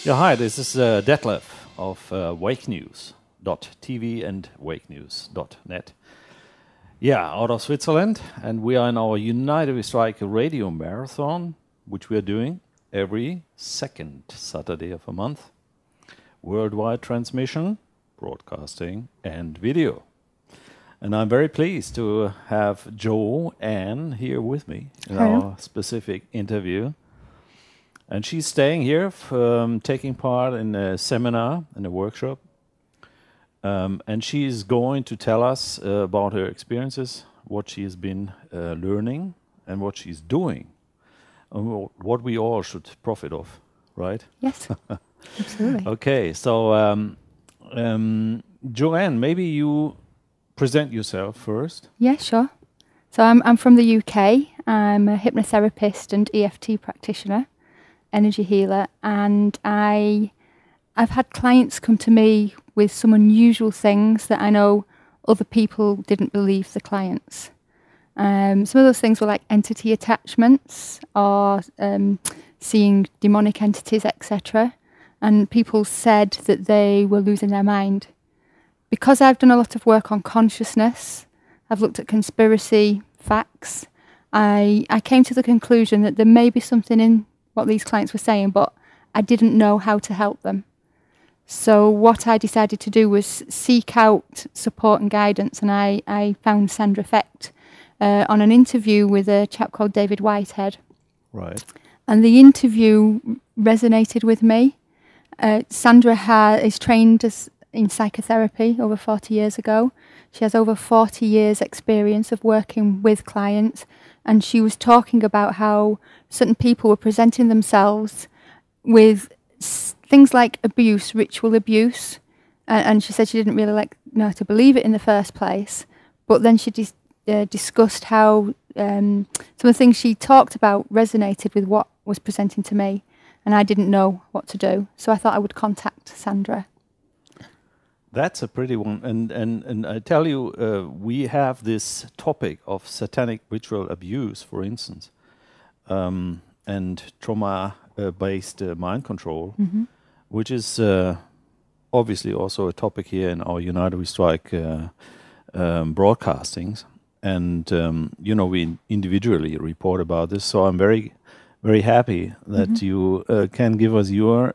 Yeah, hi, this is Detlev of Wake News.tv and wakenews.net. Yeah, out of Switzerland, and we are in our UNITEDWESTRIKE Radio-Marathon, which we are doing every second Saturday of a month. Worldwide transmission, broadcasting, and video. And I'm very pleased to have Joanne here with me in our specific interview. And she's staying here, taking part in a seminar and a workshop. And she's going to tell us about her experiences, what she has been learning, and what she's doing, and what we all should profit of, right? Yes, absolutely. Okay, so Joanne, maybe you present yourself first. Yeah, sure. So I'm from the UK. I'm a hypnotherapist and EFT practitioner, energy healer, and I've had clients come to me with some unusual things that I know other people didn't believe the clients. Some of those things were like entity attachments or seeing demonic entities, etc. And people said that they were losing their mind. Because I've done a lot of work on consciousness, I've looked at conspiracy facts, I came to the conclusion that there may be something in what these clients were saying, but I didn't know how to help them. So what I decided to do was seek out support and guidance, and I found Sandra Fecht on an interview with a chap called David Whitehead. Right. And the interview resonated with me. Sandra is trained in psychotherapy over 40 years ago. She has over 40 years experience of working with clients, and she was talking about how certain people were presenting themselves with things like abuse, ritual abuse, and she said she didn't really know how to believe it in the first place, but then she discussed how some of the things she talked about resonated with what was presenting to me, and I didn't know what to do, so I thought I would contact Sandra. That's a pretty one, and I tell you, we have this topic of satanic ritual abuse, for instance, and trauma-based mind control, which is obviously also a topic here in our UNITEDWESTRIKE broadcastings, and we individually report about this. So I'm very, very happy that you can give us your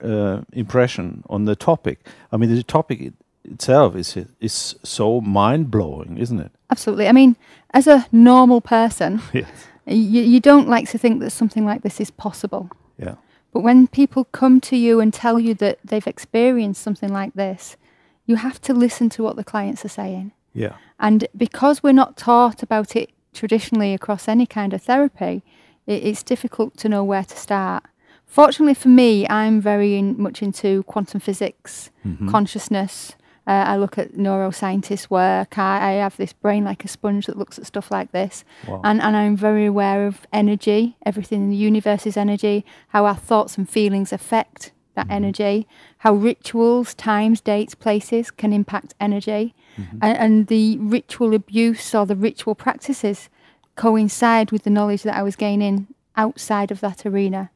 impression on the topic. I mean, the topic itself is so mind-blowing, isn't it? Absolutely. I mean, as a normal person, yes. you don't like to think that something like this is possible. Yeah. But when people come to you and tell you that they've experienced something like this, you have to listen to what the clients are saying. Yeah. And because we're not taught about it traditionally across any kind of therapy, it's difficult to know where to start. Fortunately for me, I'm very much into quantum physics, consciousness. I look at neuroscientists' work. I have this brain like a sponge that looks at stuff like this. Wow. And I'm very aware of energy, everything in the universe is energy, how our thoughts and feelings affect that energy, how rituals, times, dates, places can impact energy. And the ritual abuse or the ritual practices coincide with the knowledge that I was gaining outside of that arena.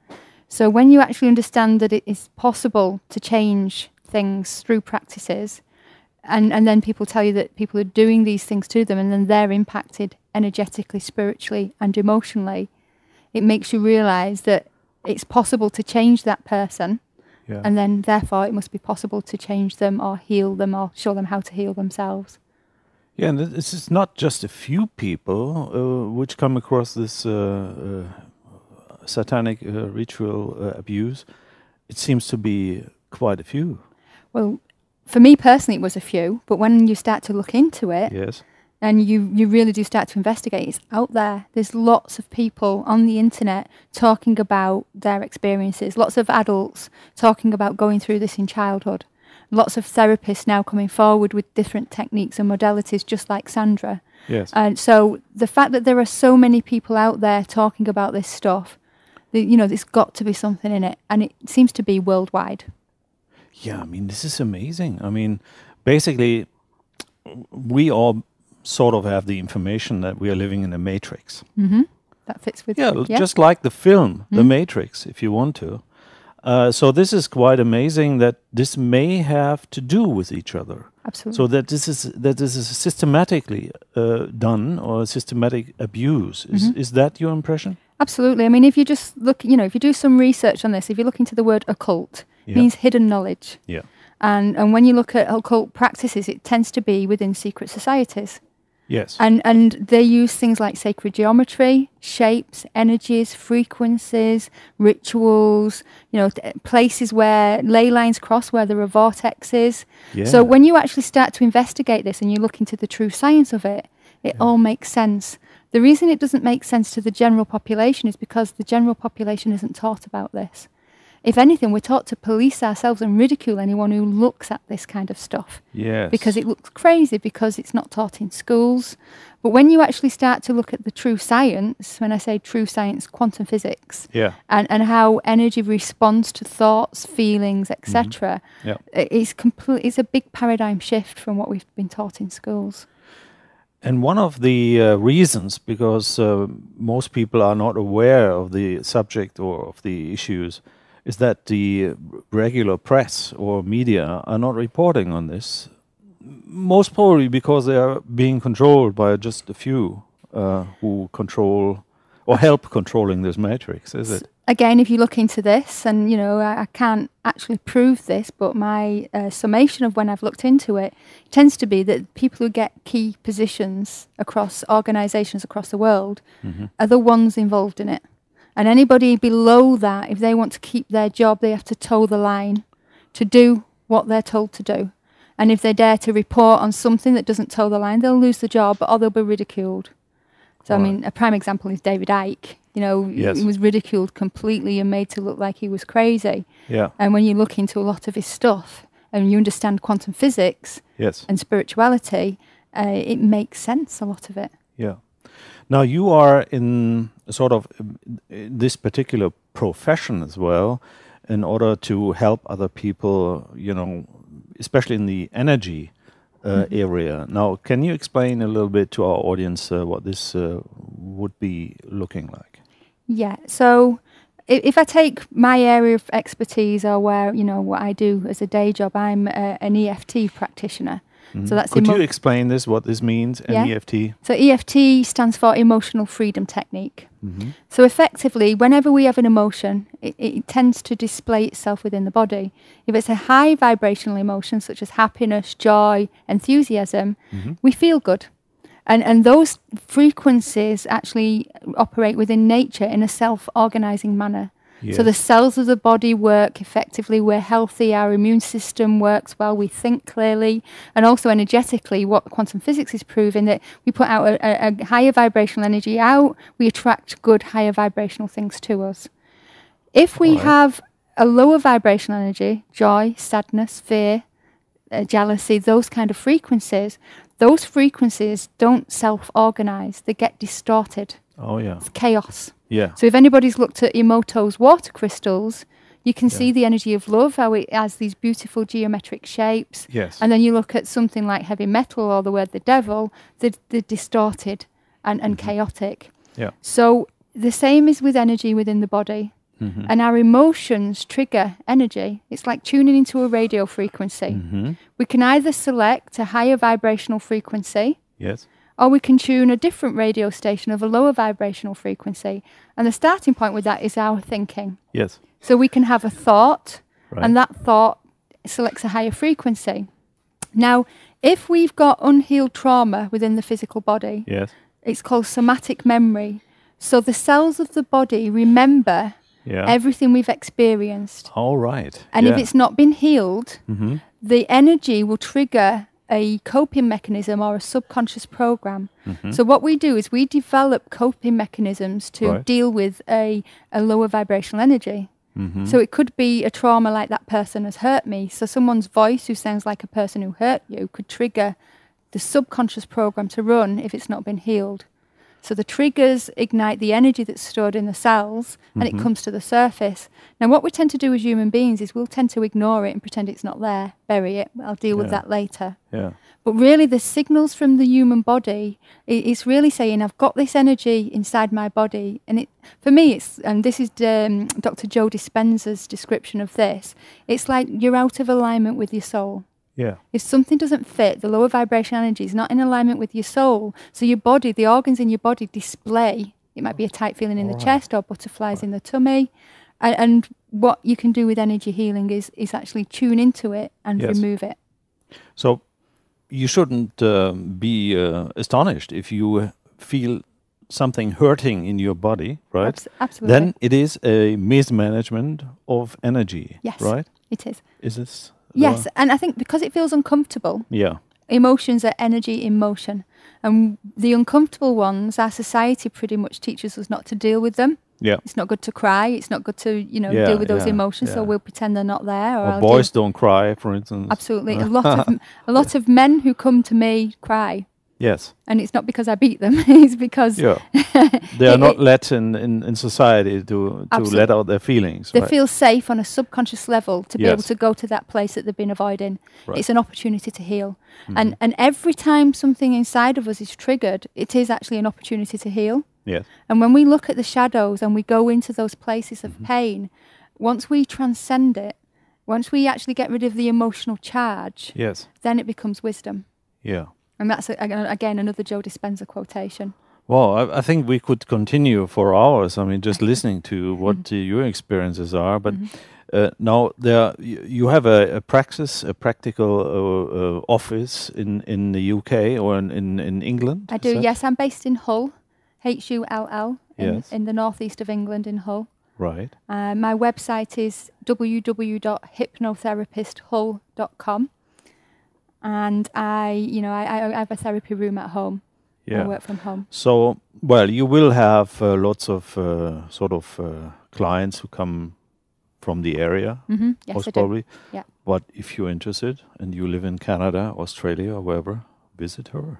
So when you actually understand that it is possible to change things through practices, and then people tell you that people are doing these things to them and then they're impacted energetically, spiritually and emotionally, it makes you realise that it's possible to change that person, and then therefore it must be possible to change them or heal them or show them how to heal themselves. Yeah, and this is not just a few people which come across this satanic ritual abuse. It seems to be quite a few. Well, for me personally, it was a few, but when you start to look into it, yes, and you really do start to investigate, it's out there. There's lots of people on the internet talking about their experiences, lots of adults talking about going through this in childhood. lots of therapists now coming forward with different techniques and modalities, just like Sandra. Yes. And so the fact that there are so many people out there talking about this stuff, there's got to be something in it, and it seems to be worldwide. Yeah, I mean, this is amazing. I mean, basically, we all sort of have the information that we are living in a matrix. Mm-hmm. That fits with just like the film, The Matrix, if you want to. So this is quite amazing that this may have to do with each other. Absolutely. So that this is systematically done, or systematic abuse. Is that your impression? Absolutely. I mean, if you just look, if you do some research on this, if you look into the word occult, it means hidden knowledge. Yeah. And when you look at occult practices, it tends to be within secret societies. Yes. And they use things like sacred geometry, shapes, energies, frequencies, rituals, places where ley lines cross, where there are vortexes. Yeah. So when you actually start to investigate this and you look into the true science of it, it all makes sense. The reason it doesn't make sense to the general population is because the general population isn't taught about this. If anything, we're taught to police ourselves and ridicule anyone who looks at this kind of stuff. Yes. Because it looks crazy, because it's not taught in schools. But when you actually start to look at the true science, when I say true science, quantum physics, and how energy responds to thoughts, feelings, etc., it's a big paradigm shift from what we've been taught in schools. And one of the reasons, because most people are not aware of the subject or of the issues, is that the regular press or media are not reporting on this. Most probably because they are being controlled by just a few who control or help controlling this matrix, is it? Again, if you look into this, and I can't actually prove this, but my summation of when I've looked into it tends to be that people who get key positions across organisations across the world are the ones involved in it. And anybody below that, if they want to keep their job, they have to toe the line to do what they're told to do. And if they dare to report on something that doesn't toe the line, they'll lose the job, or they'll be ridiculed. So, I mean, a prime example is David Icke. He was ridiculed completely and made to look like he was crazy. Yeah. And when you look into a lot of his stuff and you understand quantum physics and spirituality, it makes sense, a lot of it. Yeah. Now, you are in sort of this particular profession as well, in order to help other people, especially in the energy area. Now, can you explain a little bit to our audience what this would be looking like? Yeah. So if I take my area of expertise, or where, what I do as a day job, I'm an EFT practitioner. So that's Could you explain this, what this means, EFT? So EFT stands for Emotional Freedom Technique. So effectively, whenever we have an emotion, it tends to display itself within the body. If it's a high vibrational emotion, such as happiness, joy, enthusiasm, we feel good. And those frequencies actually operate within nature in a self-organizing manner. Yes. So the cells of the body work effectively, we're healthy, our immune system works well, we think clearly, and also energetically, what quantum physics is proving, that we put out a higher vibrational energy out, we attract good higher vibrational things to us. If we have a lower vibrational energy, joy, sadness, fear, jealousy, those kind of frequencies, those frequencies don't self-organize, they get distorted. Oh yeah. It's chaos. Yeah. So if anybody's looked at Emoto's water crystals, you can see the energy of love, how it has these beautiful geometric shapes. Yes. And then you look at something like heavy metal or the word the devil, they're distorted and chaotic. Yeah. So the same is with energy within the body. And our emotions trigger energy. It's like tuning into a radio frequency. We can either select a higher vibrational frequency. Yes. Or we can tune a different radio station of a lower vibrational frequency. And the starting point with that is our thinking. Yes. So we can have a thought, and that thought selects a higher frequency. Now, if we've got unhealed trauma within the physical body, it's called somatic memory. So the cells of the body remember everything we've experienced. All right. And if it's not been healed, the energy will trigger a coping mechanism or a subconscious program. So what we do is we develop coping mechanisms to deal with a lower vibrational energy. So it could be a trauma like that person has hurt me. So someone's voice who sounds like a person who hurt you could trigger the subconscious program to run if it's not been healed. So the triggers ignite the energy that's stored in the cells and it comes to the surface. Now what we tend to do as human beings is we'll tend to ignore it and pretend it's not there, bury it, I'll deal with that later. Yeah. But really the signals from the human body, it's really saying I've got this energy inside my body. And it, for me, it's, and this is Dr. Joe Dispenza's description of this, it's like you're out of alignment with your soul. Yeah. If something doesn't fit, the lower vibration energy is not in alignment with your soul. So your body, the organs in your body display. It might be a tight feeling in the chest or butterflies in the tummy. And what you can do with energy healing is actually tune into it and remove it. So you shouldn't be astonished if you feel something hurting in your body, right? Absolutely. Then it is a mismanagement of energy, yes, right? It is. Is this? Yes, and I think because it feels uncomfortable, emotions are energy in motion. And the uncomfortable ones, our society pretty much teaches us not to deal with them. Yeah. It's not good to cry. It's not good to, deal with those emotions. So we'll pretend they're not there. Or boys don't cry, for instance. Absolutely. A lot of men who come to me cry. Yes. And it's not because I beat them. It's because... they are not let in society to let out their feelings. They feel safe on a subconscious level to be able to go to that place that they've been avoiding. Right. It's an opportunity to heal. And every time something inside of us is triggered, it is actually an opportunity to heal. Yes. And when we look at the shadows and we go into those places of pain, once we transcend it, once we actually get rid of the emotional charge, then it becomes wisdom. Yeah. And that's, again, another Joe Dispenza quotation. Well, I think we could continue for hours. I mean, just listening to what your experiences are. But now you have a practical office in the UK or in England? I do, yes. I'm based in Hull, Hull, in the northeast of England in Hull. Right. My website is www.hypnotherapisthull.com. And I have a therapy room at home. Yeah. I work from home. So, well, you will have lots of clients who come from the area, yes, most probably. Yeah. But if you're interested and you live in Canada, Australia, or wherever, visit her.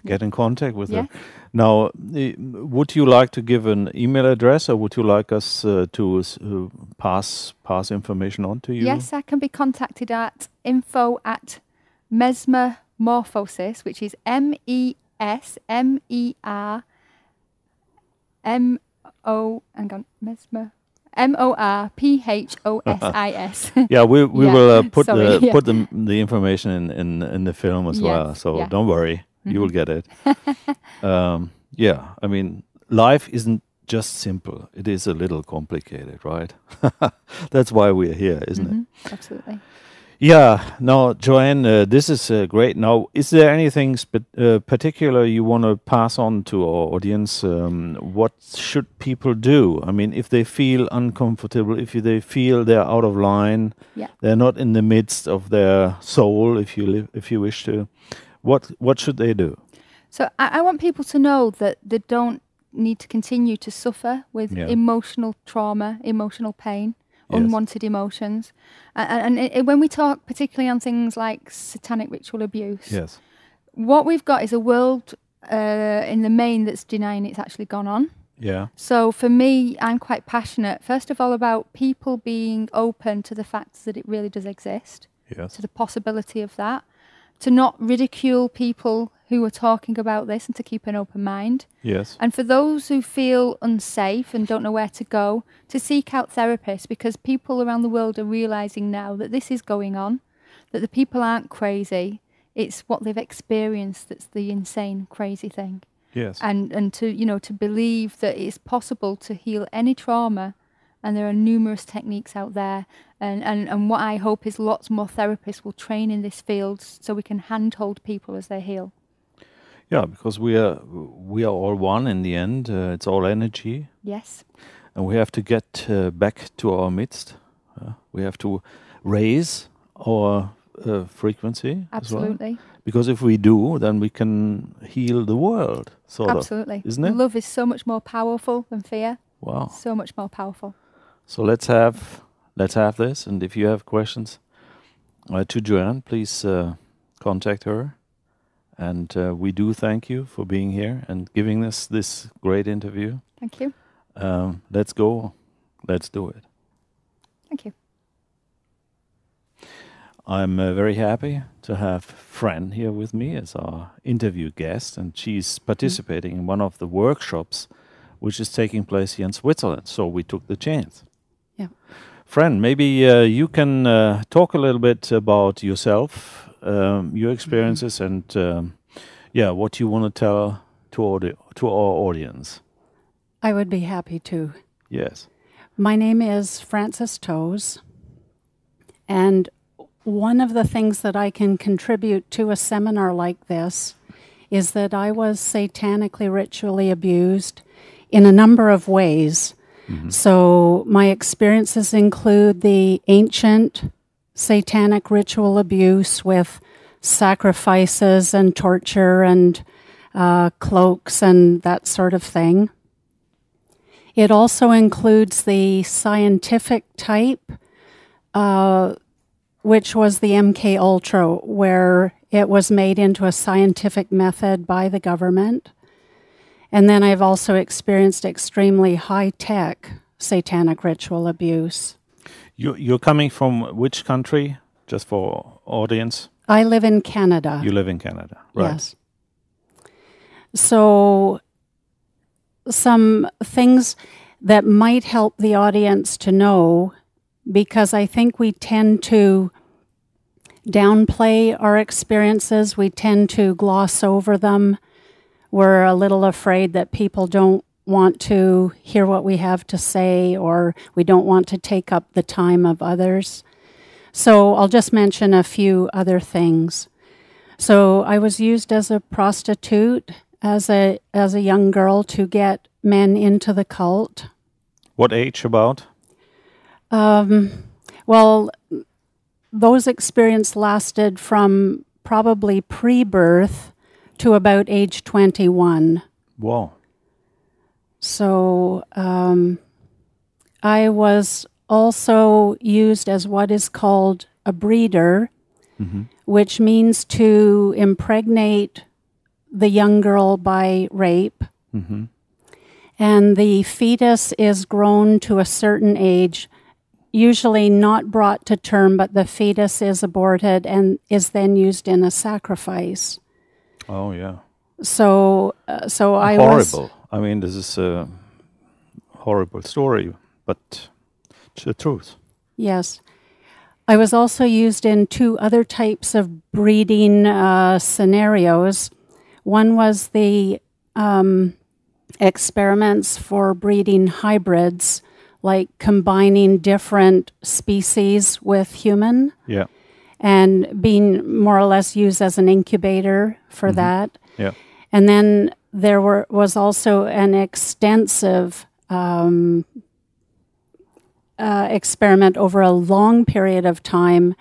Get in contact with her. Now, would you like to give an email address, or would you like us to pass information on to you? Yes, I can be contacted at info@mesmermorphosis, which is MESMERMORPHOSIS. Yeah, we will put the information in the film as well. So don't worry. You will get it. I mean, life isn't just simple. It is a little complicated, right? That's why we're here, isn't it? Absolutely. Yeah. Now, Joanne, this is great. Now, is there anything particular you want to pass on to our audience? What should people do? I mean, if they feel uncomfortable, if they feel they're out of line, they're not in the midst of their soul, if you wish to. What should they do? So I want people to know that they don't need to continue to suffer with emotional trauma, emotional pain, unwanted emotions. And when we talk particularly on things like satanic ritual abuse, what we've got is a world in the main that's denying it's actually gone on. Yeah. So for me, I'm quite passionate, first of all, about people being open to the fact that it really does exist, to the possibility of that, to not ridicule people who are talking about this and to keep an open mind. Yes. And for those who feel unsafe and don't know where to go, to seek out therapists, because people around the world are realising now that this is going on, that the people aren't crazy. It's what they've experienced that's the insane, crazy thing. Yes. And to believe that it's possible to heal any trauma, and there are numerous techniques out there. And what I hope is lots more therapists will train in this field so we can handhold people as they heal. Yeah, because we are all one in the end. It's all energy. Yes. And we have to get back to our midst. We have to raise our frequency. Absolutely. As well. Because if we do, then we can heal the world, sort Absolutely. of. Isn't it? Love is so much more powerful than fear. Wow. So much more powerful. So let's have this, and if you have questions to Joanne, please contact her. And we do thank you for being here and giving us this great interview. Thank you. Let's go. Let's do it. Thank you. I'm very happy to have Fran here with me as our interview guest, and she's participating in one of the workshops which is taking place here in Switzerland. So we took the chance. Yeah. Fran, maybe you can talk a little bit about yourself, your experiences, and what you want to tell to our audience. I would be happy to. Yes. My name is Frances Toes, and one of the things that I can contribute to a seminar like this is that I was satanically ritually abused in a number of ways. Mm-hmm. So my experiences include the ancient satanic ritual abuse with sacrifices and torture and cloaks and that sort of thing. It also includes the scientific type, which was the MK Ultra, where it was made into a scientific method by the government. And then I've also experienced extremely high-tech satanic ritual abuse. You're coming from which country, just for audience? I live in Canada. You live in Canada, right? Yes. So some things that might help the audience to know, because I think we tend to downplay our experiences. We tend to gloss over them. We're a little afraid that people don't want to hear what we have to say, or we don't want to take up the time of others. So I'll just mention a few other things. So I was used as a prostitute as a young girl to get men into the cult. What age about? Well, those experiences lasted from probably pre-birth to about age 21. Wow. So I was also used as what is called a breeder, which means to impregnate the young girl by rape. Mm-hmm. And the fetus is grown to a certain age, usually not brought to term, but the fetus is aborted and is then used in a sacrifice. Oh, yeah. So I was... Horrible. I mean, this is a horrible story, but it's the truth. Yes. I was also used in two other types of breeding scenarios. One was the experiments for breeding hybrids, like combining different species with human. Yeah. And being more or less used as an incubator for that. Yeah. And then there was also an extensive experiment over a long period of time,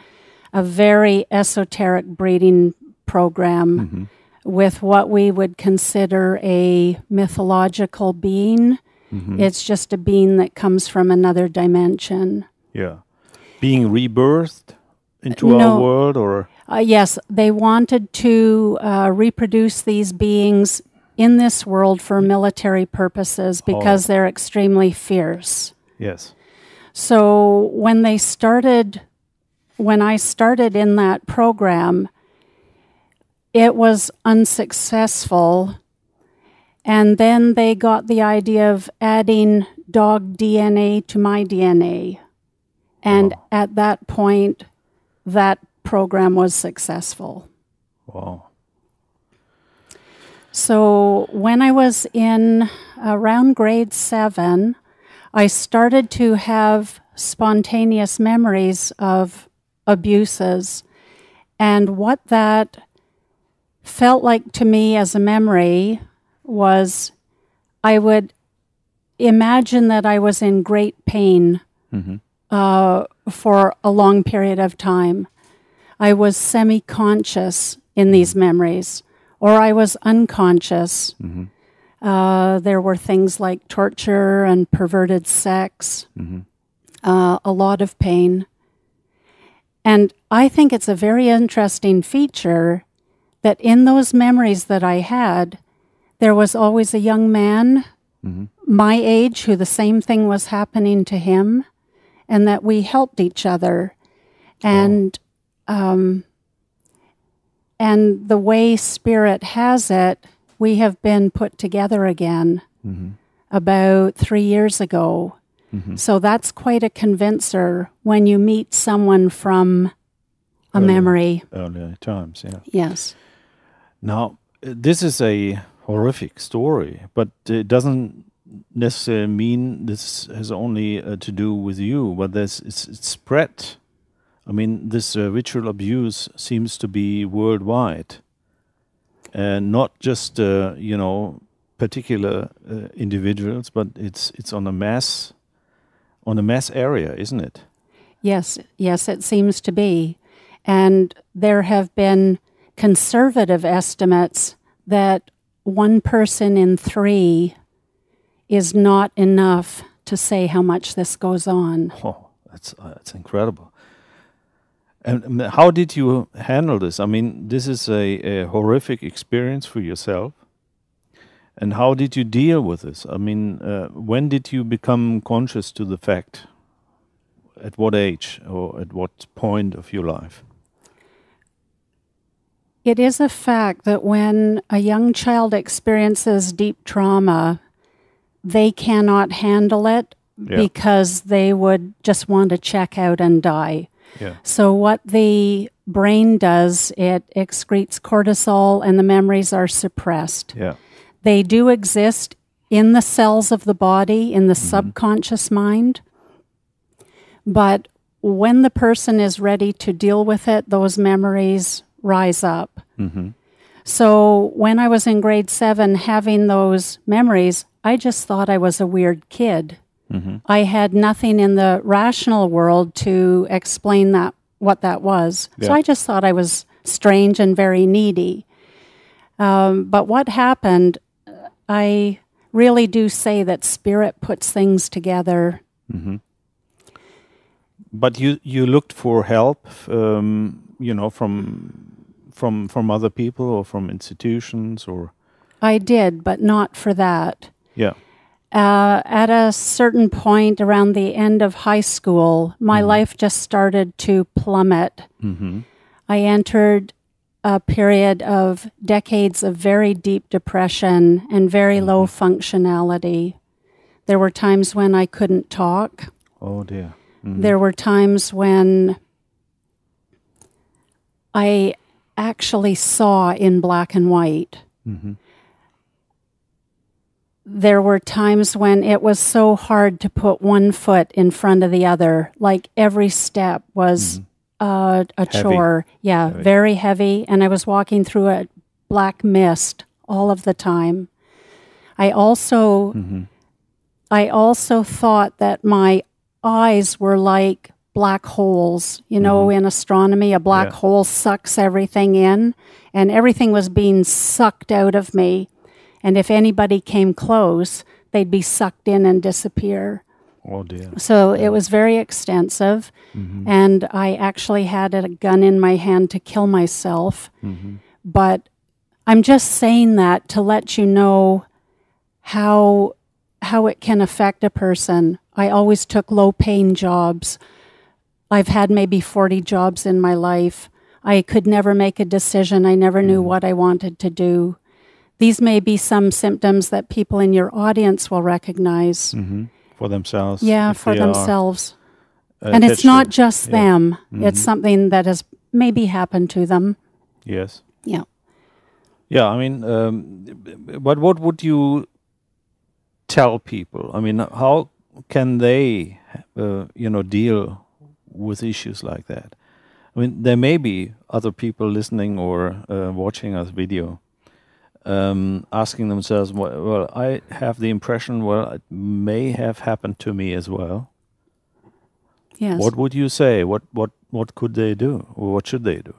a very esoteric breeding program with what we would consider a mythological being. It's just a being that comes from another dimension. Yeah. Being rebirthed into our world, or? Yes, they wanted to reproduce these beings in this world for military purposes because they're extremely fierce. Yes. So when I started in that program, it was unsuccessful. And then they got the idea of adding dog DNA to my DNA. And at that point, that program was successful. Wow. So when I was in around grade 7, I started to have spontaneous memories of abuses. And what that felt like to me as a memory was I would imagine that I was in great pain for a long period of time. I was semi-conscious in these memories, or I was unconscious. There were things like torture and perverted sex. a lot of pain. And I think it's a very interesting feature that in those memories that I had, there was always a young man my age who the same thing was happening to him, and that we helped each other. And and the way Spirit has it, we have been put together again about 3 years ago. So that's quite a convincer when you meet someone from a memory. Earlier times, yeah. Yes. Now, this is a horrific story, but it doesn't necessarily mean this has only to do with you, but it's spread. I mean, this ritual abuse seems to be worldwide, and not just particular individuals, but it's on a mass area, isn't it? Yes, it seems to be. And there have been conservative estimates that 1 person in 3 is not enough to say how much this goes on. Oh, that's incredible. And how did you handle this? I mean, this is a horrific experience for yourself. And how did you deal with this? I mean, when did you become conscious to the fact? At what age or at what point of your life? It is a fact that when a young child experiences deep trauma, they cannot handle it because they would just want to check out and die. Yeah. So what the brain does, it excretes cortisol and the memories are suppressed. Yeah. They do exist in the cells of the body, in the subconscious mind. But when the person is ready to deal with it, those memories rise up. So when I was in grade 7 having those memories, I just thought I was a weird kid. I had nothing in the rational world to explain what that was. Yeah. So I just thought I was strange and very needy. But what happened, I really do say that Spirit puts things together. But you looked for help, from other people or from institutions, or? I did, but not for that. Yeah. At a certain point around the end of high school, my life just started to plummet. I entered a period of decades of very deep depression and very low functionality. There were times when I couldn't talk. Oh, dear. There were times when I actually saw in black and white. There were times when it was so hard to put one foot in front of the other, like every step was a chore. Yeah, Heavy. Very heavy, and I was walking through a black mist all of the time. I also thought that my eyes were like black holes. You know, in astronomy, a black hole sucks everything in, and everything was being sucked out of me. And if anybody came close, they'd be sucked in and disappear. Oh, dear. So it was very extensive, and I actually had a gun in my hand to kill myself. But I'm just saying that to let you know how it can affect a person. I always took low-paying jobs. I've had maybe 40 jobs in my life. I could never make a decision. I never knew what I wanted to do. These may be some symptoms that people in your audience will recognize. For themselves. Yeah, for themselves. And it's not just them. It's something that has maybe happened to them. Yes. Yeah. Yeah, I mean, but what would you tell people? I mean, how can they, deal with issues like that? I mean, there may be other people listening or watching us video asking themselves, well, I have the impression, it may have happened to me as well. Yes. What would you say? What could they do, or what should they do?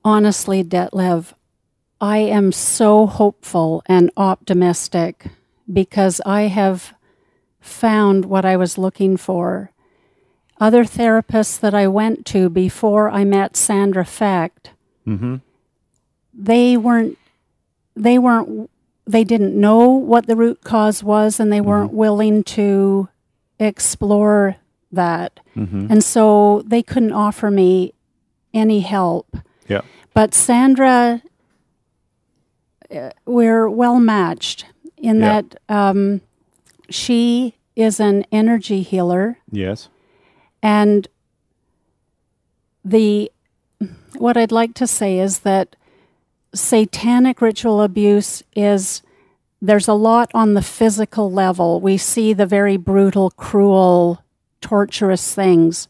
Honestly, Detlev, I am so hopeful and optimistic because I have found what I was looking for. other therapists that I went to before I met Sandra Fecht, they didn't know what the root cause was, and they weren't willing to explore that. And so they couldn't offer me any help. Yeah. But Sandra, we're well matched in that she is an energy healer. Yes. And what I'd like to say is that satanic ritual abuse there's a lot on the physical level. We see the very brutal, cruel, torturous things,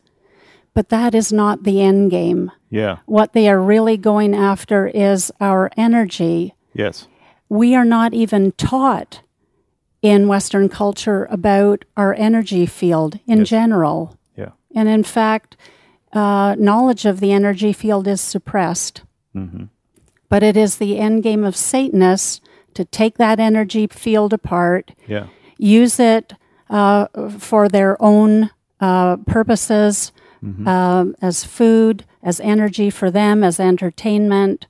but that is not the end game. Yeah. What they are really going after is our energy. Yes. We are not even taught in Western culture about our energy field in general. Yeah. And in fact, knowledge of the energy field is suppressed. But it is the end game of Satanists to take that energy field apart, use it for their own purposes, as food, as energy for them, as entertainment.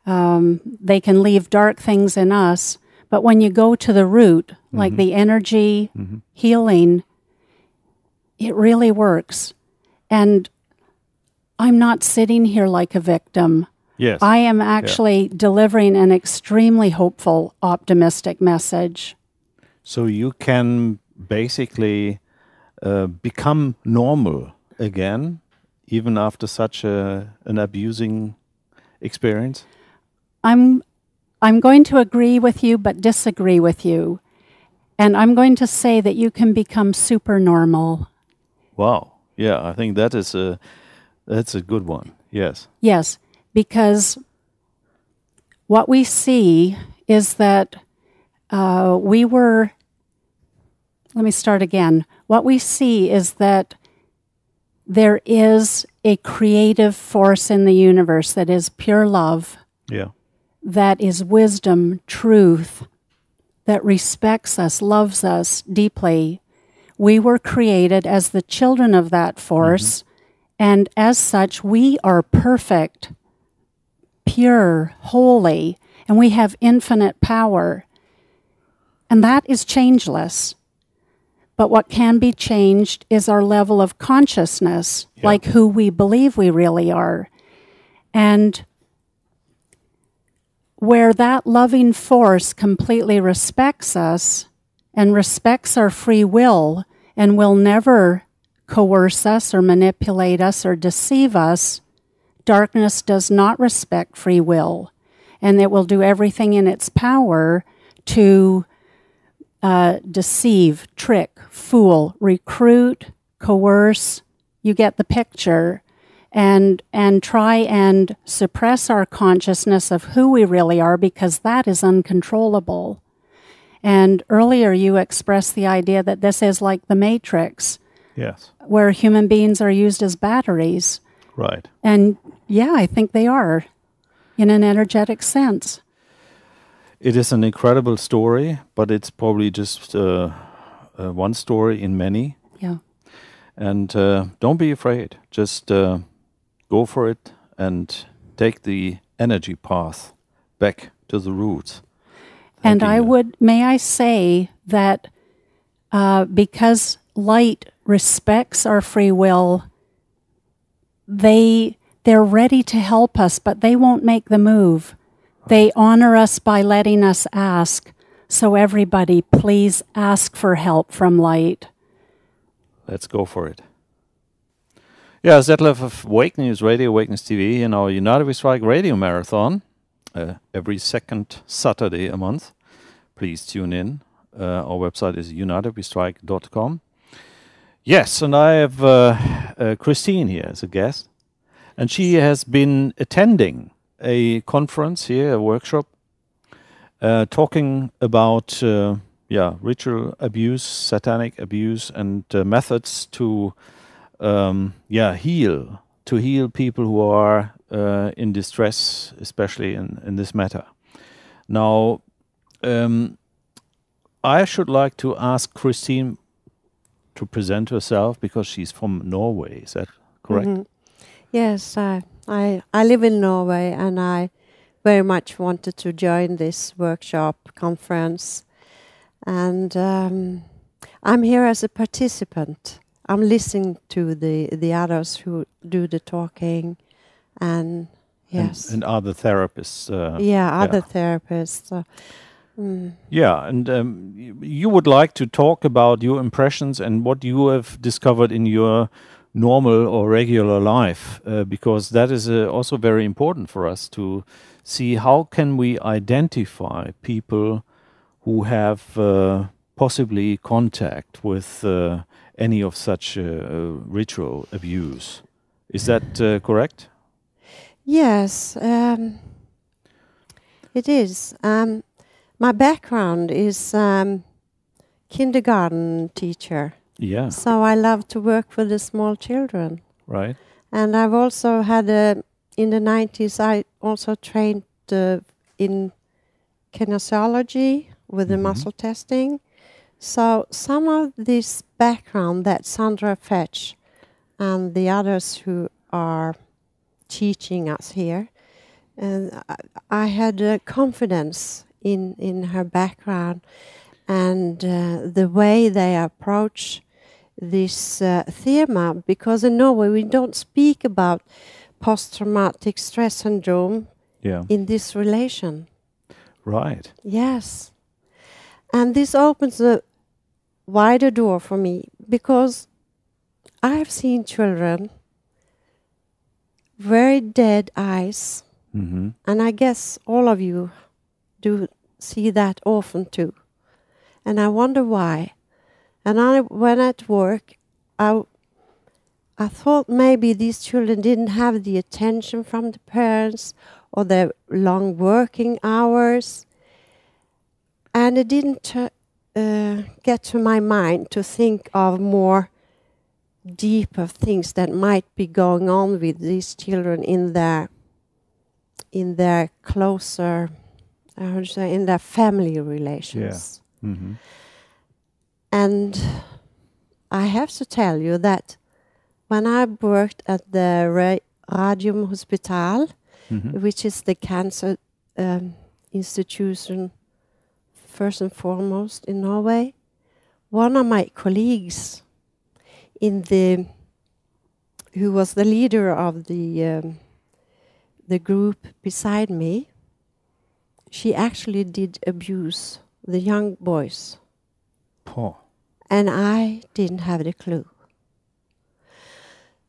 They can leave dark things in us. But when you go to the root, like the energy healing, it really works. And I'm not sitting here like a victim. Yes. I am actually delivering an extremely hopeful, optimistic message. So you can basically become normal again, even after such an abusing experience? I'm going to agree with you, but disagree with you. And I'm going to say that you can become super normal. Wow. Yeah, I think that's a good one. Yes. Yes, because what we see is that let me start again. What we see is that there is a creative force in the universe that is pure love. Yeah. That is wisdom, truth, that respects us, loves us deeply. We were created as the children of that force, and as such, we are perfect, pure, holy, and we have infinite power. And that is changeless. But what can be changed is our level of consciousness, like who we believe we really are. And where that loving force completely respects us and respects our free will and will never coerce us or manipulate us or deceive us, darkness does not respect free will. And it will do everything in its power to deceive, trick, fool, recruit, coerce, you get the picture, and try and suppress our consciousness of who we really are, because that is uncontrollable. And earlier you expressed the idea that this is like the Matrix, Yes. where human beings are used as batteries. Right. And yeah, I think they are, in an energetic sense. It is an incredible story, but it's probably just one story in many. Yeah. And don't be afraid. Just go for it and take the energy path back to the roots. And may I say that because light respects our free will, they're ready to help us, but they won't make the move. They honor us by letting us ask. So everybody, please ask for help from light. Let's go for it. Yeah, Detlev of Wake News Radio, Wake News TV, in our UNITEDWESTRIKE Radio-Marathon, every second Saturday a month. Please tune in. Our website is UNITEDWESTRIKE.com. Yes, and I have Christine here as a guest. And she has been attending a conference here, a workshop, talking about ritual abuse, satanic abuse, and methods to heal people who are in distress, especially in this matter. Now, I should like to ask Christine, to present herself because she's from Norway. Is that correct? Mhm. Yes, I live in Norway, and I very much wanted to join this workshop conference, and I'm here as a participant. I'm listening to the others who do the talking, and yes, And other therapists. other therapists. Yeah, and you would like to talk about your impressions and what you have discovered in your normal or regular life, because that is also very important for us to see how can we identify people who have possibly contact with any of such ritual abuse. Is that correct? Yes, it is. My background is kindergarten teacher. Yeah, So I love to work with the small children. right. And I've also had in the 90s, I also trained in kinesiology with the muscle testing. So some of this background that Sandra Fetch and the others who are teaching us here, and I had confidence in her background and the way they approach this theme, because in Norway we don't speak about post-traumatic stress syndrome in this relation. Right. Yes. And this opens a wider door for me, because I've seen children, very dead eyes, and I guess all of you do see that often too. And I wonder why. And when at work, I thought maybe these children didn't have the attention from the parents or their long working hours. And it didn't get to my mind to think of more deeper things that might be going on with these children in their closer, I would say, in their family relations. Yeah. Mm-hmm. And I have to tell you that when I worked at the Radium Hospital, which is the cancer institution first and foremost in Norway, one of my colleagues who was the leader of the group beside me, she actually did abuse the young boys. Poor. And I didn't have the clue.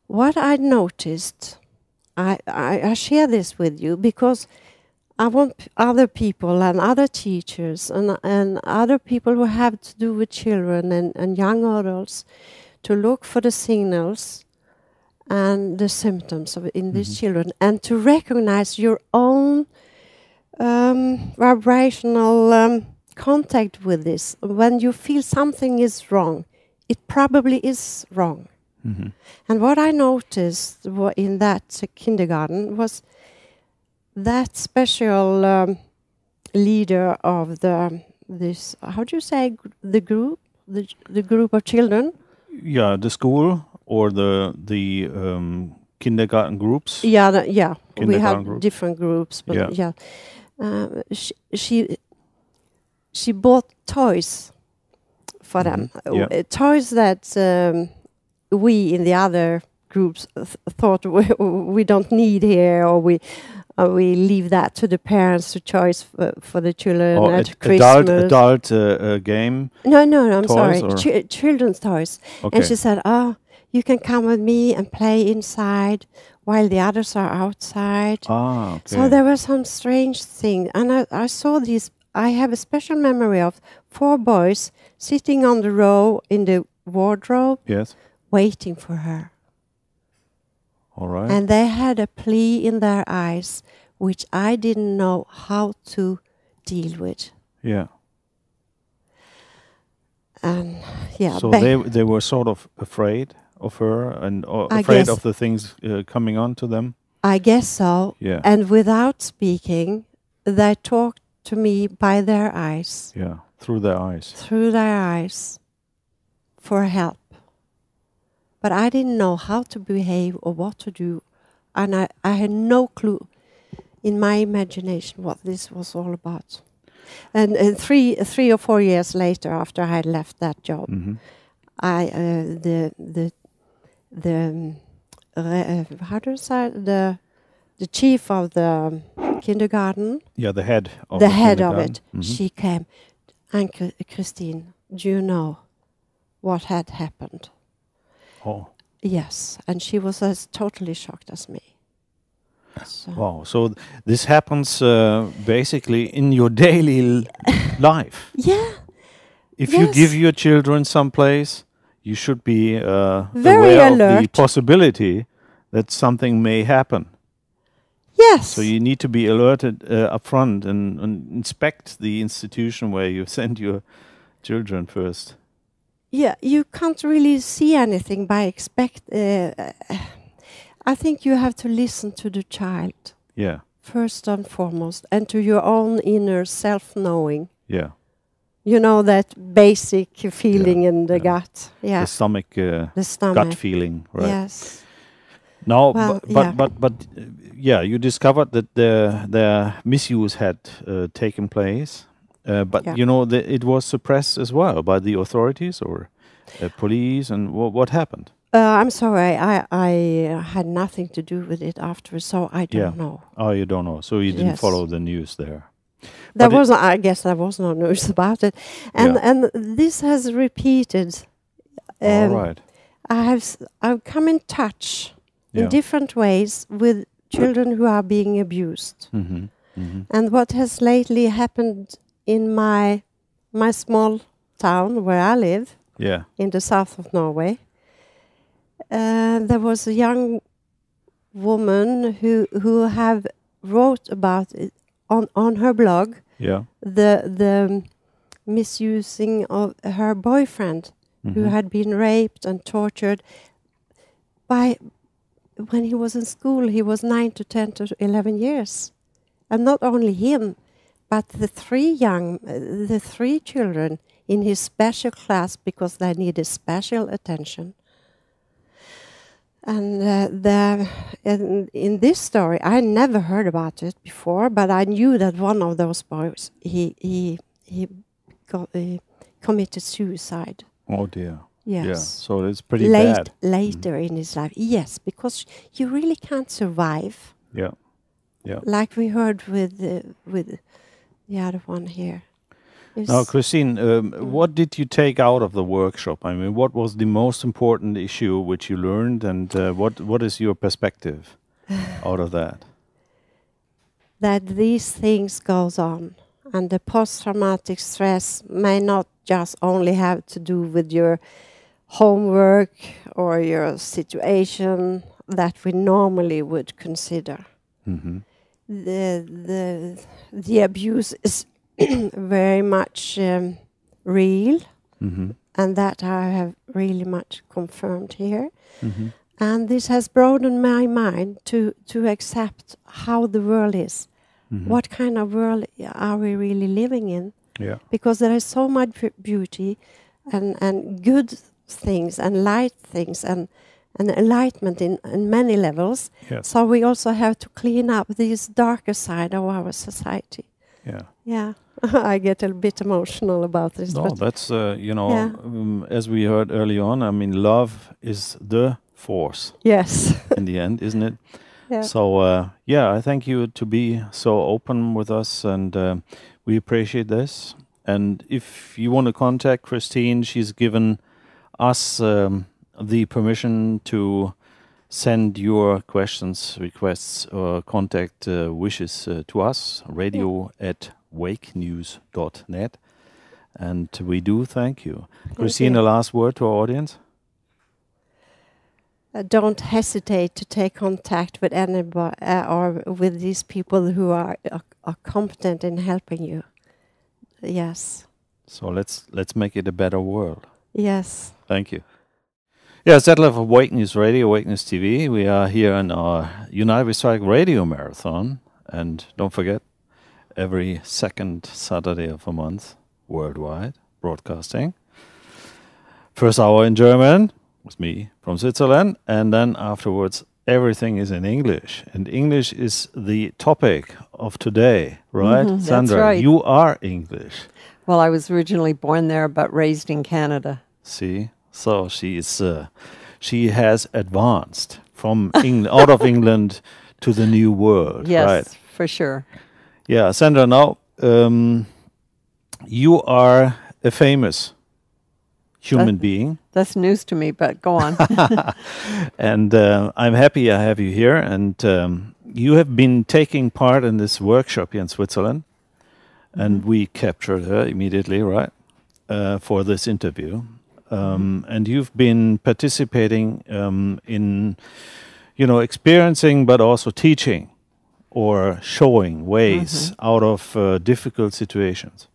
What I noticed, I share this with you because I want other people and other teachers and other people who have to do with children and young adults to look for the signals and the symptoms in these children, and to recognize your own vibrational contact with this. When you feel something is wrong, it probably is wrong. And what I noticed in that kindergarten was that special leader of this, how do you say, the group of children? Yeah, the school or the kindergarten groups. Yeah, we Kindergarten have groups. different groups, but she bought toys for them, toys that we in the other groups thought we don't need here, or we leave that to the parents to choose for the children Or at Christmas. adult game. No, I'm toys, sorry, children's toys. Okay. And she said, "Oh, you can come with me and play inside while the others are outside." Ah, okay. So there was some strange thing, and I saw these. I have a special memory of 4 boys sitting on the row in the wardrobe, Yes. waiting for her. All right. And they had a plea in their eyes, which I didn't know how to deal with. Yeah. And yeah, So they were sort of afraid of her and I afraid guess. of the things coming on to them. I guess so. Yeah. And without speaking, they talked to me by their eyes, Yeah. Through their eyes. through their eyes, for help. but I didn't know how to behave or what to do, and I had no clue in my imagination what this was all about. And 3 or 4 years later, after I had left that job, I how do you say, the chief of the kindergarten. Yeah, the head of the head of kindergarten. it. She came, and Christine, do you know what had happened? Oh. Yes, and she was as totally shocked as me. So. Wow. So this happens basically in your daily life. Yeah. If you give your children some place, you should be very aware alert of the possibility that something may happen. Yes. So you need to be alerted up front and inspect the institution where you send your children first. Yeah, you can't really see anything by I think you have to listen to the child. Yeah. First and foremost, and to your own inner self-knowing. Yeah. You know, that basic feeling in the gut. Yeah. The stomach, the stomach. gut feeling, right? Yes. Now, Well, but you discovered that the misuse had taken place, but you know it was suppressed as well by the authorities or police. And what happened? I'm sorry, I had nothing to do with it afterwards, so I don't know. Oh, you don't know, so you didn't follow the news there. I guess there was no news about it, and this has repeated. All right. I've come in touch in different ways with children who are being abused. And what has lately happened in my small town where I live, in the south of Norway, there was a young woman who have wrote about it on her blog. The misusing of her boyfriend, who had been raped and tortured when he was in school. He was 9 to 10 to 11 years. And not only him, but the three children in his special class, because they needed special attention. And in this story, I never heard about it before, but I knew that one of those boys, he committed suicide. Oh dear. Yes. Yeah. So it's pretty bad. Later in his life. Yes, because you really can't survive. Yeah. Yeah. Like we heard with the other one here. Now, Christine, what did you take out of the workshop? I mean, what was the most important issue which you learned, and what is your perspective out of that? That these things goes on, and the post-traumatic stress may not just only have to do with your homework or your situation that we normally would consider. The abuse is very much real, and that I have really much confirmed here. And this has broadened my mind to accept how the world is. What kind of world are we really living in? Because there is so much beauty and good things and light things and enlightenment in many levels. So we also have to clean up this darker side of our society. Yeah. I get a bit emotional about this. No, that's, as we heard early on, I mean, love is the force. Yes. In the end, isn't it? Yeah. So, I thank you to be so open with us, and we appreciate this. And if you want to contact Christine, she's given us the permission to send your questions, requests, or contact wishes to us, radio@wakenews.net. And we do thank you. Christine, a last word to our audience? Don't hesitate to take contact with anybody or with these people who are competent in helping you. Yes. So let's make it a better world. Yes. Thank you. Yes, Detlev of Wake News Radio, Wake News TV. We are here in our UNITEDWESTRIKE Radio-Marathon. And don't forget, every second Saturday of a month, worldwide, broadcasting. First hour in German, with me from Switzerland, and then afterwards everything is in English. And English is the topic of today, right? Sandra, that's right. you are English. Well, I was originally born there, but raised in Canada. See, so she has advanced from out of England to the new world, Yes, right? for sure. Yeah, Sandra, now you are a famous human being. That's news to me, but go on. And I'm happy I have you here. And you have been taking part in this workshop here in Switzerland. And we captured her immediately, right, for this interview. And you've been participating in, experiencing, but also teaching or showing ways out of difficult situations.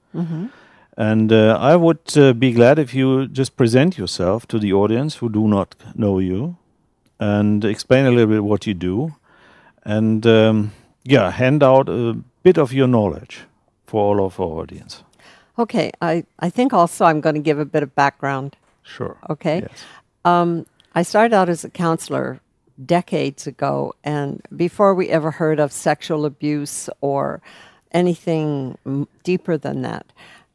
And I would be glad if you just present yourself to the audience who do not know you and explain a little bit what you do and, hand out a bit of your knowledge for all of our audience. Okay, I think also I'm going to give a bit of background. Sure. Okay. Yes. I started out as a counselor decades ago, and before we ever heard of sexual abuse or anything deeper than that.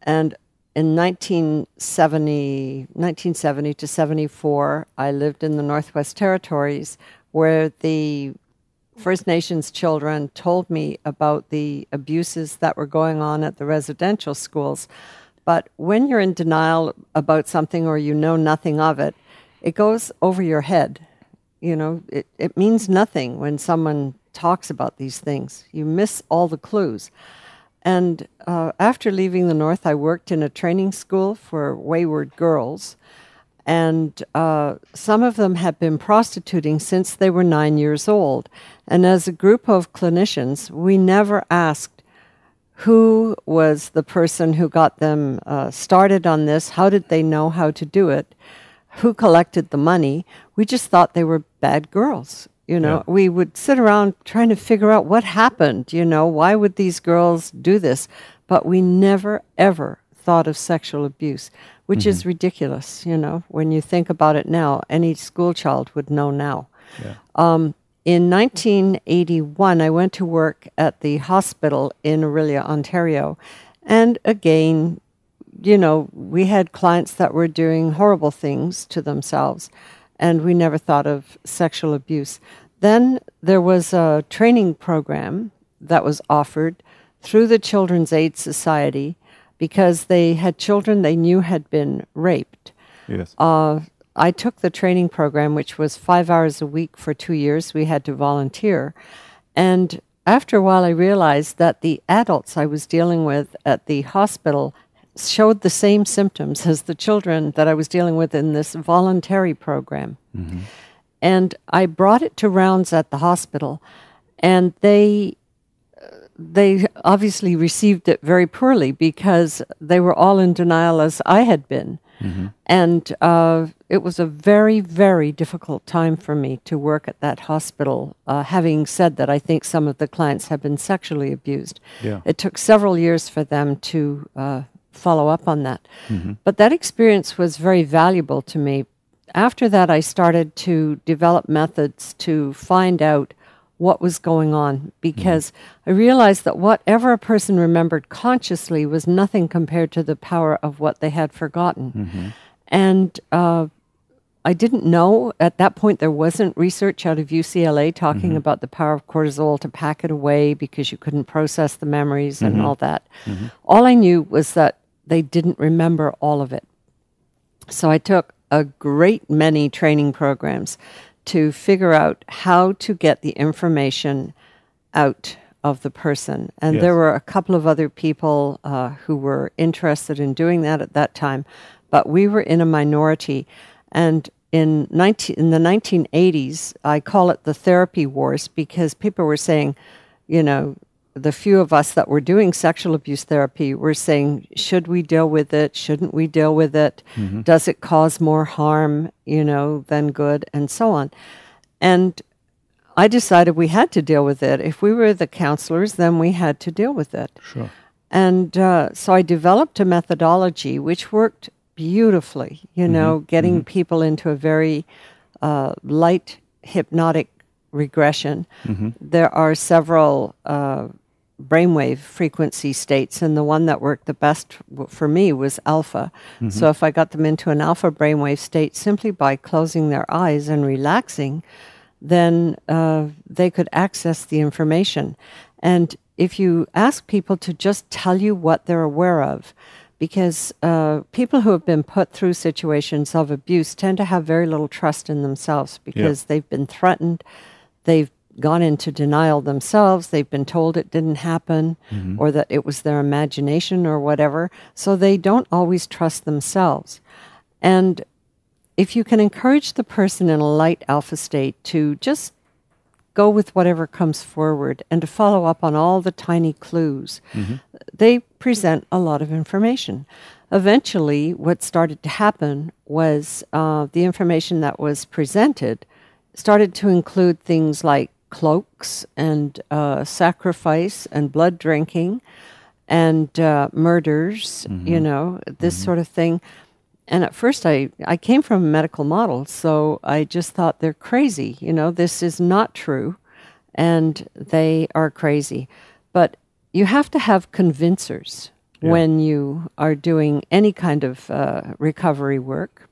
And in 1970 to 74, I lived in the Northwest Territories, where the First Nations children told me about the abuses that were going on at the residential schools. But when you're in denial about something or you know nothing of it, it goes over your head. It means nothing when someone talks about these things. You miss all the clues. And after leaving the North, I worked in a training school for wayward girls. And some of them had been prostituting since they were 9 years old. And as a group of clinicians, we never asked who was the person who got them started on this, how did they know how to do it, who collected the money. We just thought they were bad girls. We would sit around trying to figure out what happened, why would these girls do this? But we never, ever thought of sexual abuse, which is ridiculous, when you think about it now. Any school child would know now. Yeah. In 1981, I went to work at the hospital in Orillia, Ontario. And again, we had clients that were doing horrible things to themselves, and we never thought of sexual abuse. Then there was a training program that was offered through the Children's Aid Society because they had children they knew had been raped. Yes. I took the training program, which was 5 hours a week for 2 years. We had to volunteer. And after a while, I realized that the adults I was dealing with at the hospital showed the same symptoms as the children that I was dealing with in this voluntary program. And I brought it to rounds at the hospital, and they obviously received it very poorly because they were all in denial as I had been. And it was a very, very difficult time for me to work at that hospital, having said that I think some of the clients have been sexually abused. Yeah. It took several years for them to follow up on that. But that experience was very valuable to me. After that, I started to develop methods to find out what was going on, because I realized that whatever a person remembered consciously was nothing compared to the power of what they had forgotten. And I didn't know, at that point there wasn't research out of UCLA talking about the power of cortisol to pack it away because you couldn't process the memories and all that. All I knew was that they didn't remember all of it. So I took a great many training programs to figure out how to get the information out of the person. And there were a couple of other people who were interested in doing that at that time, but we were in a minority. And in the 1980s, I call it the therapy wars, because people were saying, the few of us that were doing sexual abuse therapy were saying, should we deal with it? Shouldn't we deal with it? Does it cause more harm, than good, and so on? And I decided we had to deal with it. If we were the counselors, then we had to deal with it. Sure. And so I developed a methodology which worked beautifully, getting people into a very light hypnotic regression. There are several brainwave frequency states, and the one that worked the best for me was alpha. So if I got them into an alpha brainwave state simply by closing their eyes and relaxing, then they could access the information. And if you ask people to just tell you what they're aware of, because people who have been put through situations of abuse tend to have very little trust in themselves because they've been threatened, they've gone into denial themselves, they've been told it didn't happen or that it was their imagination or whatever, so they don't always trust themselves. And if you can encourage the person in a light alpha state to just go with whatever comes forward and to follow up on all the tiny clues, they present a lot of information. Eventually, what started to happen was the information that was presented started to include things like cloaks and sacrifice and blood drinking and murders, this sort of thing. And at first I came from a medical model, so I just thought they're crazy. This is not true, and they are crazy. But you have to have convincers when you are doing any kind of recovery work.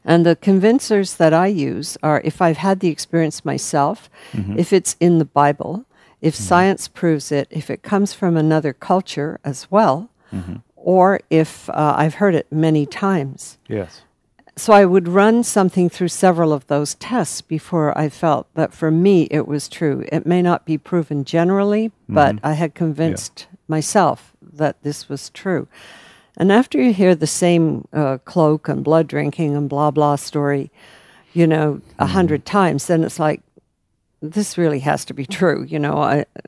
And the convincers that I use are if I've had the experience myself, if it's in the Bible, if science proves it, if it comes from another culture as well, or if I've heard it many times. Yes. So I would run something through several of those tests before I felt that for me it was true. It may not be proven generally, but I had convinced myself that this was true. And after you hear the same cloak and blood drinking and blah, blah story, 100 times, then it's like, this really has to be true.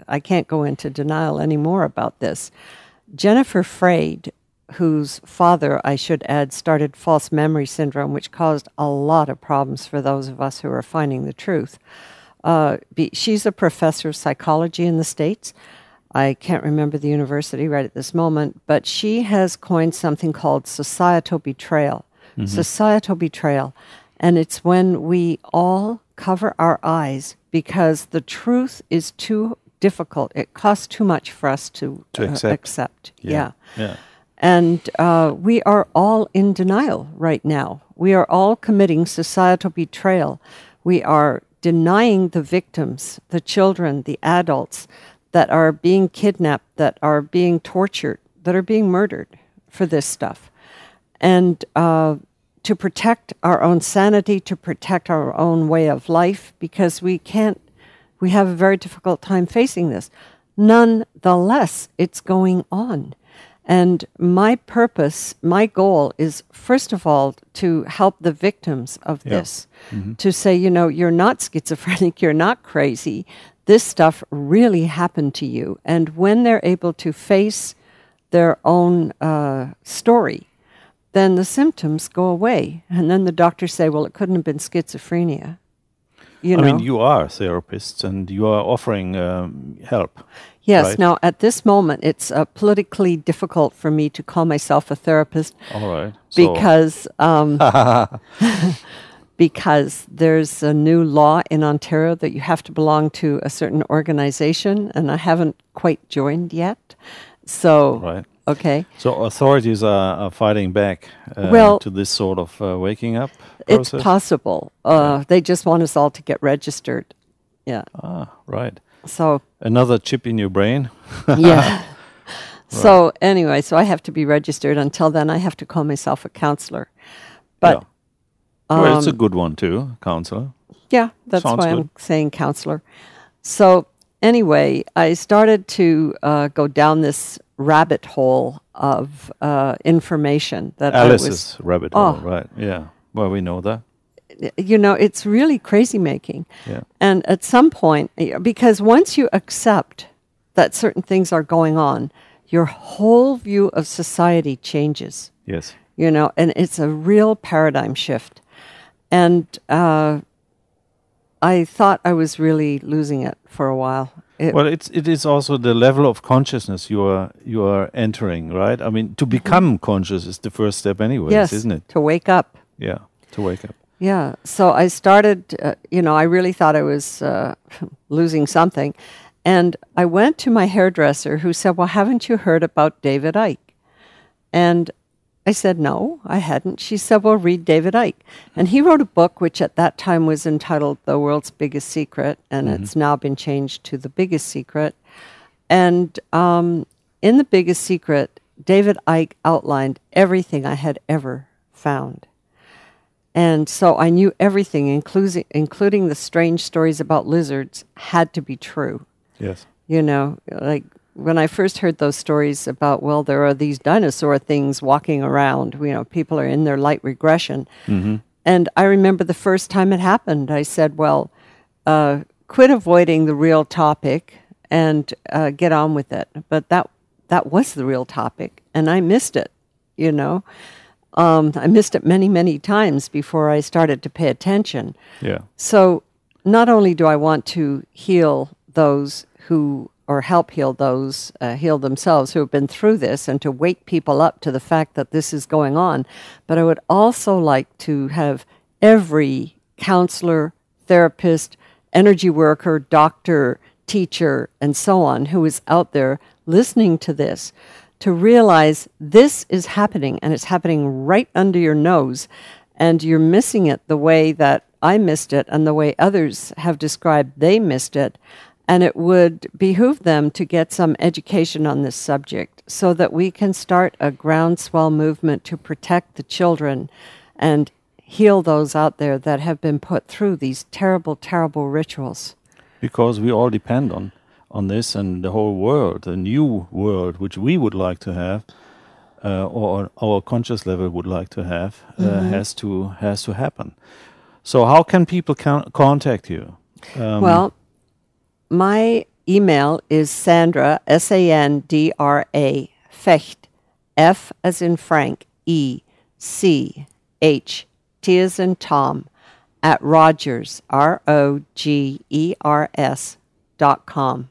I can't go into denial anymore about this. Jennifer Freyd, whose father, I should add, started false memory syndrome, which caused a lot of problems for those of us who are finding the truth. She's a professor of psychology in the States. I can't remember the university right at this moment, but she has coined something called societal betrayal. Societal betrayal. And it's when we all cover our eyes because the truth is too difficult. It costs too much for us to accept. Yeah. And we are all in denial right now. We are all committing societal betrayal. We are denying the victims, the children, the adults that are being kidnapped, that are being tortured, that are being murdered for this stuff. And to protect our own sanity, to protect our own way of life, because we have a very difficult time facing this. Nonetheless, it's going on. And my purpose, my goal is, first of all, to help the victims of this, to say, you're not schizophrenic, you're not crazy. This stuff really happened to you. And when they're able to face their own story, then the symptoms go away. And then the doctors say, well, it couldn't have been schizophrenia. I mean, you are therapists and you are offering help. Yes. Right? Now, at this moment, it's politically difficult for me to call myself a therapist. All right. Because there's a new law in Ontario that you have to belong to a certain organization, and I haven't quite joined yet. So, right. Okay. So authorities are fighting back to this sort of waking up process? It's possible. They just want us all to get registered. Yeah. Ah, right. So another chip in your brain? Yeah. So anyway, so I have to be registered. Until then, I have to call myself a counselor. But well, it's a good one too, counselor. Yeah, that's why I'm saying counselor. So anyway, I started to go down this rabbit hole of information that Alice's rabbit hole, right? Yeah. Well, we know that. It's really crazy making. Yeah. And at some point, because once you accept that certain things are going on, your whole view of society changes. Yes. And it's a real paradigm shift. And I thought I was really losing it for a while. It is also the level of consciousness you are entering, right? I mean, to become conscious is the first step, anyways, isn't it? To wake up. Yeah, to wake up. Yeah. So I started. I really thought I was losing something, and I went to my hairdresser, who said, "Well, haven't you heard about David Icke?" And I said, "No, I hadn't." She said, "Well, read David Icke." And he wrote a book which at that time was entitled The World's Biggest Secret, and it's now been changed to The Biggest Secret. And in The Biggest Secret, David Icke outlined everything I had ever found. And so I knew everything, including the strange stories about lizards, had to be true. Yes. Like when I first heard those stories about, well, there are these dinosaur things walking around, people are in their light regression. Mm-hmm. And I remember the first time it happened, I said, well, quit avoiding the real topic and get on with it. But that was the real topic, and I missed it, I missed it many, many times before I started to pay attention. Yeah. So not only do I want to heal those or help heal those, heal themselves who have been through this, and to wake people up to the fact that this is going on, but I would also like to have every counselor, therapist, energy worker, doctor, teacher, and so on who is out there listening to this to realize this is happening, and it's happening right under your nose, and you're missing it the way that I missed it and the way others have described they missed it. And it would behoove them to get some education on this subject so that we can start a groundswell movement to protect the children and heal those out there that have been put through these terrible, terrible rituals. Because we all depend on this, and the whole world, a new world, which we would like to have, or our conscious level would like to have, has to happen. So how can people contact you? Well, my email is Sandra, Sandra, Fecht, F as in Frank, E, C, H, T as in Tom, at Rogers, ROGERS.com.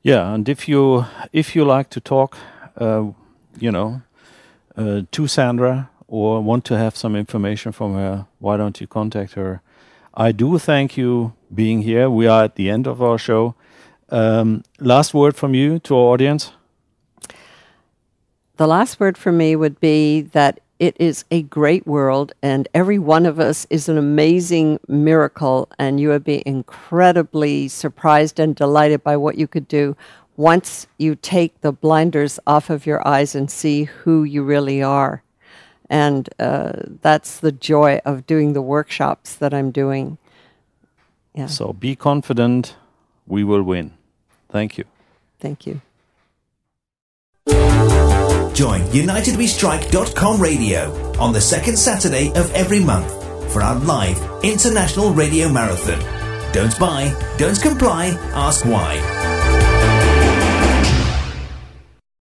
Yeah, and if you like to talk, to Sandra or want to have some information from her, why don't you contact her? I do thank you being here. We are at the end of our show. Last word from you to our audience? The last word from me would be that it is a great world, and every one of us is an amazing miracle, and you would be incredibly surprised and delighted by what you could do once you take the blinders off of your eyes and see who you really are. And that's the joy of doing the workshops that I'm doing. Yeah. So be confident, we will win. Thank you. Thank you. Join UnitedWeStrike.com radio on the second Saturday of every month for our live international radio marathon. Don't buy, don't comply, ask why.